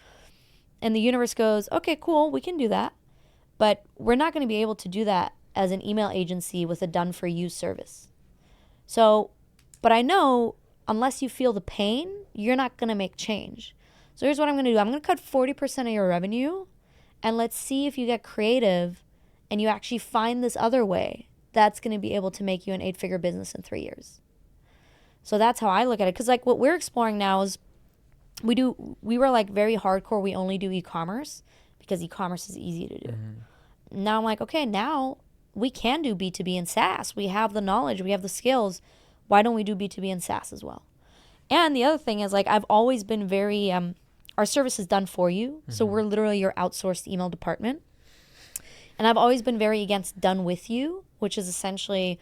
Speaker 2: And the universe goes, okay, cool, we can do that. But we're not going to be able to do that as an email agency with a done-for-you service. So, but I know unless you feel the pain, you're not going to make change. So here's what I'm going to do. I'm going to cut 40% of your revenue, and let's see if you get creative and you actually find this other way that's going to be able to make you an 8-figure business in 3 years. So that's how I look at it. Because like what we're exploring now is we were like very hardcore. We only do e-commerce because e-commerce is easy to do. Now I'm like, okay, now we can do B2B and SaaS. We have the knowledge. We have the skills. why don't we do B2B and SaaS as well? And the other thing is, like, I've always been very, our service is done for you. So we're literally your outsourced email department. And I've always been very against done with you, which is essentially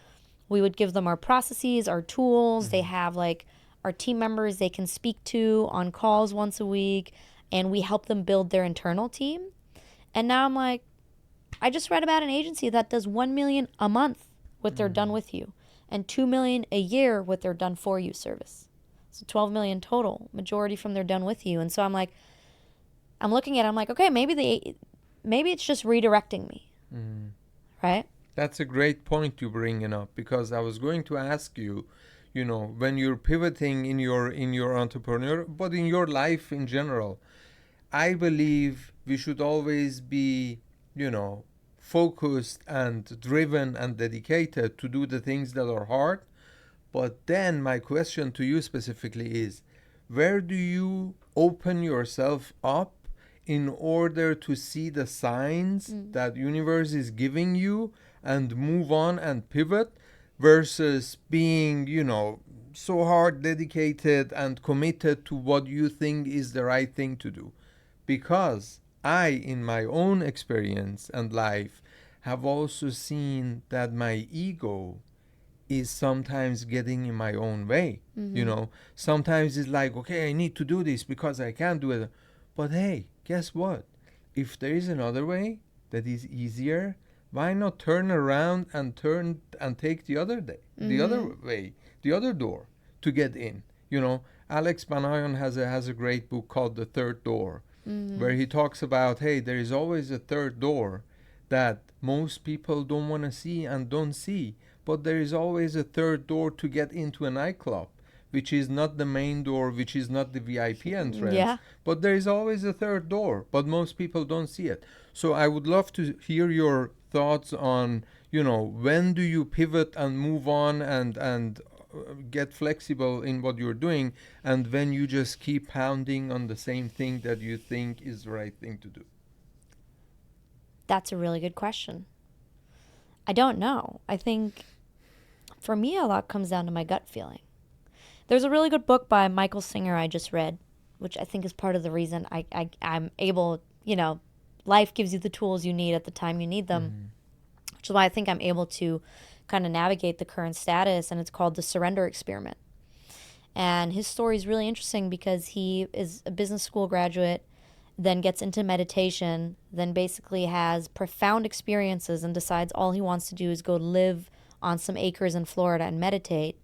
Speaker 2: we would give them our processes, our tools. They have like our team members they can speak to on calls once a week, and we help them build their internal team. And now I'm like, I just read about an agency that does 1 million a month with their done with you and 2 million a year with their done for you service. So 12 million total, majority from their done with you. And so I'm like, I'm looking at it, I'm like, okay, maybe it's just redirecting me. Right?
Speaker 1: That's a great point you bringing up, because I was going to ask you, you know, when you're pivoting in your entrepreneur, but in your life in general, I believe we should always be, you know, focused and driven and dedicated to do the things that are hard. But then my question to you specifically is, where do you open yourself up in order to see the signs that universe is giving you and move on and pivot, versus being, you know, so hard dedicated and committed to what you think is the right thing to do? Because I, in my own experience and life, have also seen that my ego is sometimes getting in my own way. You know, sometimes it's like, okay, I need to do this because I can't do it. But hey, guess what? If there is another way that is easier, why not turn around and take the other day, the other way, the other door to get in? You know, Alex Banayan has a great book called The Third Door, where he talks about, hey, there is always a third door that most people don't want to see and don't see, but there is always a third door to get into a nightclub, which is not the main door, which is not the VIP entrance.
Speaker 2: Yeah.
Speaker 1: But there is always a third door, but most people don't see it. So I would love to hear your thoughts on, you know, when do you pivot and move on and get flexible in what you're doing, and when you just keep pounding on the same thing that you think is the right thing to do?
Speaker 2: That's a really good question. I don't know. I think for me, a lot comes down to my gut feeling. There's a really good book by Michael Singer I just read, which I think is part of the reason I'm able, you know, life gives you the tools you need at the time you need them, which is why I think I'm able to kind of navigate the current status, and it's called The Surrender Experiment. And his story is really interesting because he is a business school graduate, then gets into meditation, then basically has profound experiences and decides all he wants to do is go live on some acres in Florida and meditate.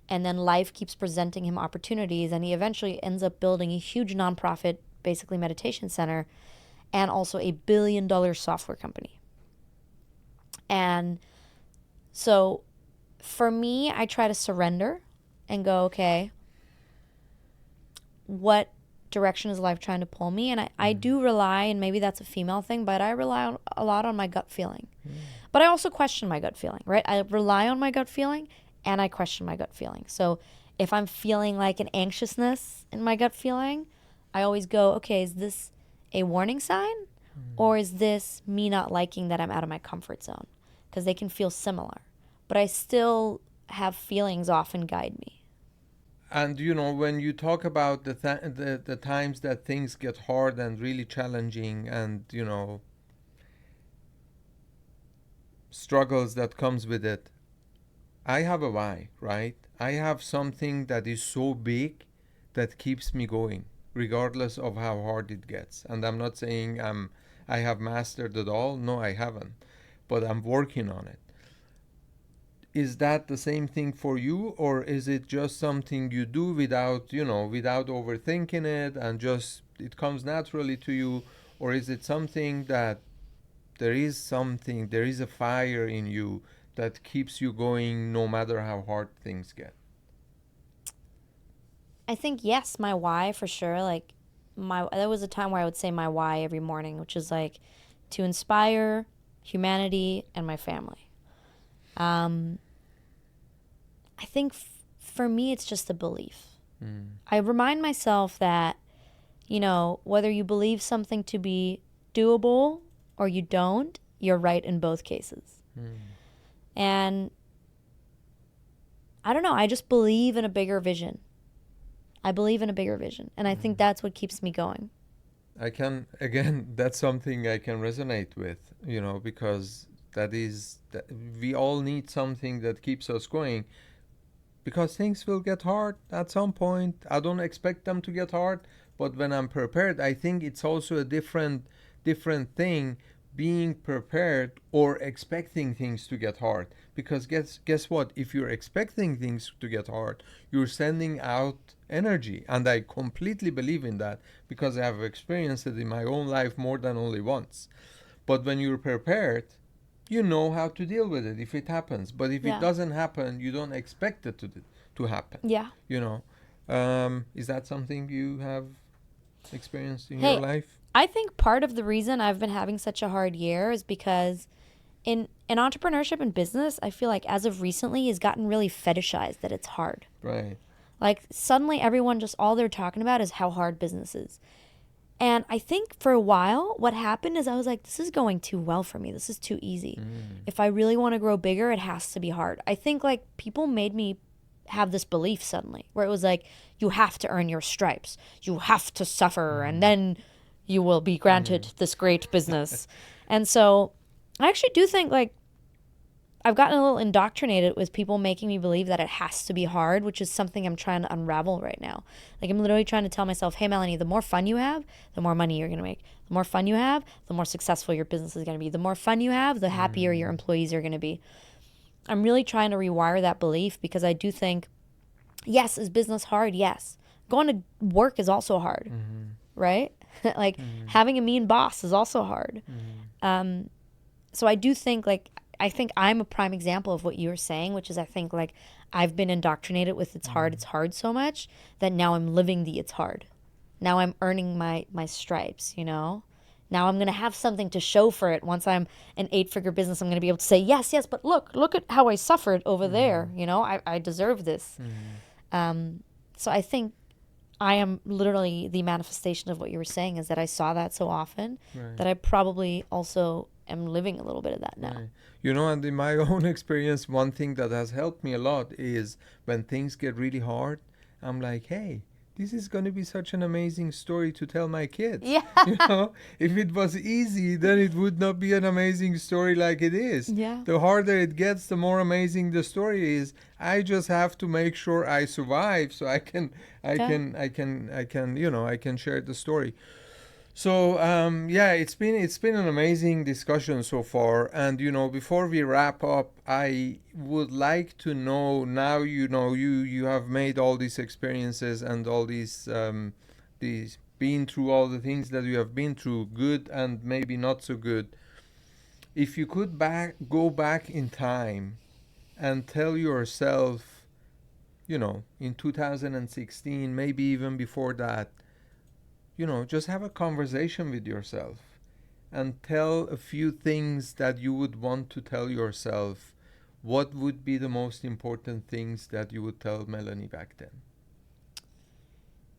Speaker 2: And then life keeps presenting him opportunities, and he eventually ends up building a huge nonprofit, basically meditation center, and also a $1 billion software company. And so for me, I try to surrender and go, okay, what direction is life trying to pull me? And I do rely, and maybe that's a female thing, but I rely a lot on my gut feeling. But I also question my gut feeling, right? I rely on my gut feeling and I question my gut feeling. So if I'm feeling like an anxiousness in my gut feeling, I always go, okay, is this a warning sign? Or is this me not liking that I'm out of my comfort zone? Because they can feel similar. But I still have feelings often guide me.
Speaker 1: And you know, when you talk about the times that things get hard and really challenging, and you know, struggles that comes with it, I have a why, right? I have something that is so big that keeps me going, regardless of how hard it gets. And I'm not saying I have mastered it all. No, I haven't, but I'm working on it. Is that the same thing for you, or is it just something you do without, you know, without overthinking it, and just it comes naturally to you? Or is it something that there is a fire in you that keeps you going no matter how hard things get?
Speaker 2: I think, yes, my why for sure. Like, there was a time where I would say my why every morning, which is like to inspire humanity and my family. I think for me, it's just a belief. I remind myself that, you know, whether you believe something to be doable or you don't, you're right in both cases. And I don't know. I just believe in a bigger vision. I believe in a bigger vision. And I think that's what keeps me going.
Speaker 1: I can, again, that's something I can resonate with, because that we all need something that keeps us going, because things will get hard at some point. I don't expect them to get hard, but when I'm prepared, I think it's also a different thing being prepared or expecting things to get hard. Because guess what? If you're expecting things to get hard, you're sending out energy, and I completely believe in that because I have experienced it in my own life more than only once. But when you're prepared, you know how to deal with it if it happens. But if it
Speaker 2: Yeah.
Speaker 1: doesn't happen, you don't expect it to happen.
Speaker 2: Yeah.
Speaker 1: You know, is that something you have experienced in your
Speaker 2: Hey,
Speaker 1: life?
Speaker 2: I think part of the reason I've been having such a hard year is because in entrepreneurship and business, I feel like as of recently has gotten really fetishized that it's hard.
Speaker 1: Right.
Speaker 2: Like suddenly everyone just all they're talking about is how hard business is. And I think for a while what happened is I was like, this is going too well for me. This is too easy. If I really want to grow bigger, it has to be hard. I think like people made me have this belief suddenly where it was like, you have to earn your stripes. You have to suffer and then you will be granted this great business. And so I actually do think like I've gotten a little indoctrinated with people making me believe that it has to be hard, which is something I'm trying to unravel right now. Like I'm literally trying to tell myself, hey, Melanie, the more fun you have, the more money you're going to make. The more fun you have, the more successful your business is going to be. The more fun you have, the happier your employees are going to be. I'm really trying to rewire that belief because I do think, yes, is business hard? Yes. Going to work is also hard, right? Like having a mean boss is also hard. So I do think like, I think I'm a prime example of what you were saying, which is I think like I've been indoctrinated with it's hard so much that now I'm living the it's hard. Now I'm earning my stripes, you know? Now I'm going to have something to show for it. Once I'm an 8-figure business, I'm going to be able to say, yes, but look at how I suffered over there. You know, I deserve this. So I think I am literally the manifestation of what you were saying is that I saw that so often that I probably also am living a little bit of that now.
Speaker 1: Right. And in my own experience, one thing that has helped me a lot is when things get really hard, I'm like, hey, this is going to be such an amazing story to tell my kids.
Speaker 2: Yeah.
Speaker 1: If it was easy, then it would not be an amazing story like it is.
Speaker 2: Yeah.
Speaker 1: The harder it gets, the more amazing the story is. I just have to make sure I survive so I can share the story. So it's been an amazing discussion so far, and before we wrap up, I would like to know now. You have made all these experiences and all these been through all the things that you have been through, good and maybe not so good. If you could go back in time and tell yourself, in 2016, maybe even before that, just have a conversation with yourself and tell a few things that you would want to tell yourself. What would be the most important things that you would tell Melanie back then?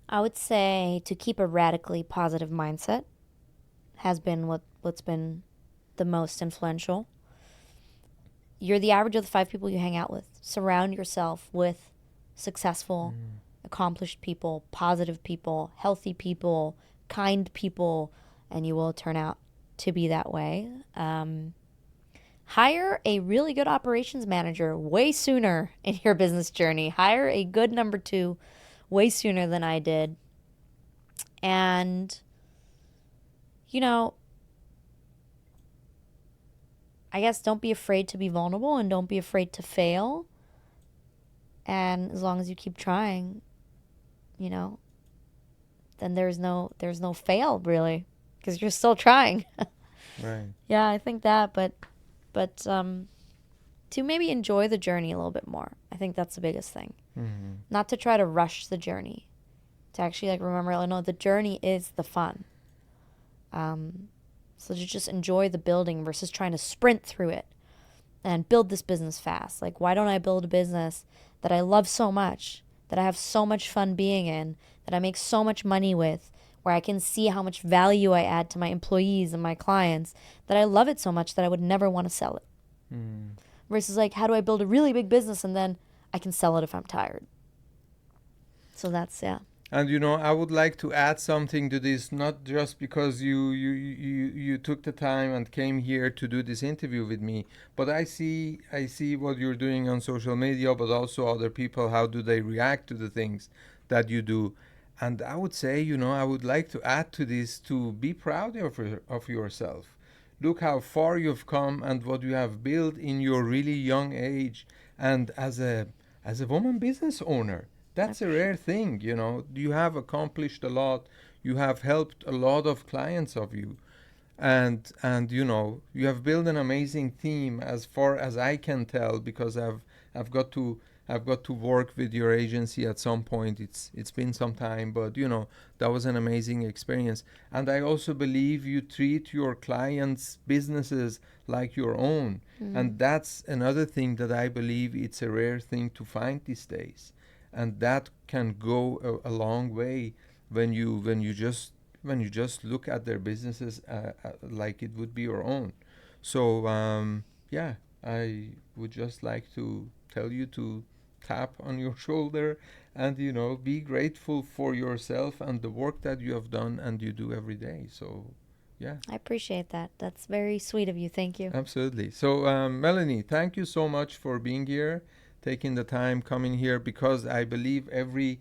Speaker 2: I would say to keep a radically positive mindset has been what's been the most influential. You're the average of the 5 people you hang out with. Surround yourself with successful, accomplished people, positive people, healthy people, kind people, and you will turn out to be that way. Hire a really good operations manager way sooner in your business journey. Hire a good number 2 way sooner than I did. And, I guess don't be afraid to be vulnerable and don't be afraid to fail. And as long as you keep trying, then there's no fail really because you're still trying.
Speaker 1: Right.
Speaker 2: Yeah, I think that, but to maybe enjoy the journey a little bit more. I think that's the biggest thing. Not to try to rush the journey, to actually like remember, no, the journey is the fun. So to just enjoy the building versus trying to sprint through it and build this business fast. Like, why don't I build a business that I love so much, that I have so much fun being in, that I make so much money with, where I can see how much value I add to my employees and my clients, that I love it so much that I would never want to sell it. Versus like, how do I build a really big business and then I can sell it if I'm tired. So that's, yeah.
Speaker 1: And I would like to add something to this, not just because you took the time and came here to do this interview with me, but I see what you're doing on social media, but also other people, how do they react to the things that you do. And I would say, I would like to add to this, to be proud of yourself. Look how far you've come and what you have built in your really young age, and as a woman business owner.
Speaker 2: I
Speaker 1: That's a
Speaker 2: appreciate
Speaker 1: rare thing. You have accomplished a lot. You have helped a lot of clients of you, and you have built an amazing team, as far as I can tell, because I've got to I've got to work with your agency at some point. It's been some time, but that was an amazing experience. And I also believe you treat your clients' businesses like your own,
Speaker 2: Mm.
Speaker 1: and that's another thing that I believe it's a rare thing to find these days, and that can go a long way when you just look at their businesses like it would be your own. So yeah, I would just like to tell you to tap on your shoulder and be grateful for yourself and the work that you have done and you do every day. So yeah.
Speaker 2: I appreciate that. That's very sweet of you. Thank you.
Speaker 1: Absolutely. So, Melanie, thank you so much for being here, taking the time coming here, because I believe every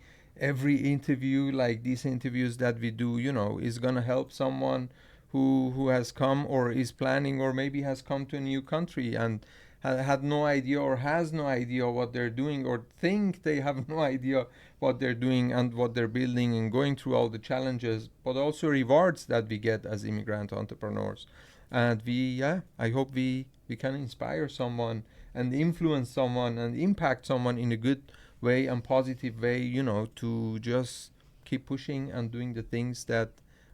Speaker 1: interview like these interviews that we do, is gonna help someone who has come or is planning or maybe has come to a new country and had no idea or has no idea what they're doing, or think they have no idea what they're doing and what they're building, and going through all the challenges, but also rewards that we get as immigrant entrepreneurs. And yeah, I hope we can inspire someone and influence someone and impact someone in a good way and positive way, to just keep pushing and doing the things that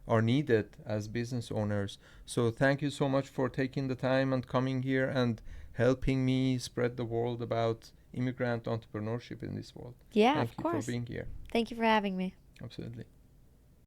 Speaker 1: are needed as business owners. So thank you so much for taking the time and coming here and helping me spread the word about immigrant entrepreneurship in this world.
Speaker 2: Yeah,
Speaker 1: Thank
Speaker 2: of
Speaker 1: you for
Speaker 2: course.
Speaker 1: being here.
Speaker 2: Thank you for having me.
Speaker 1: Absolutely.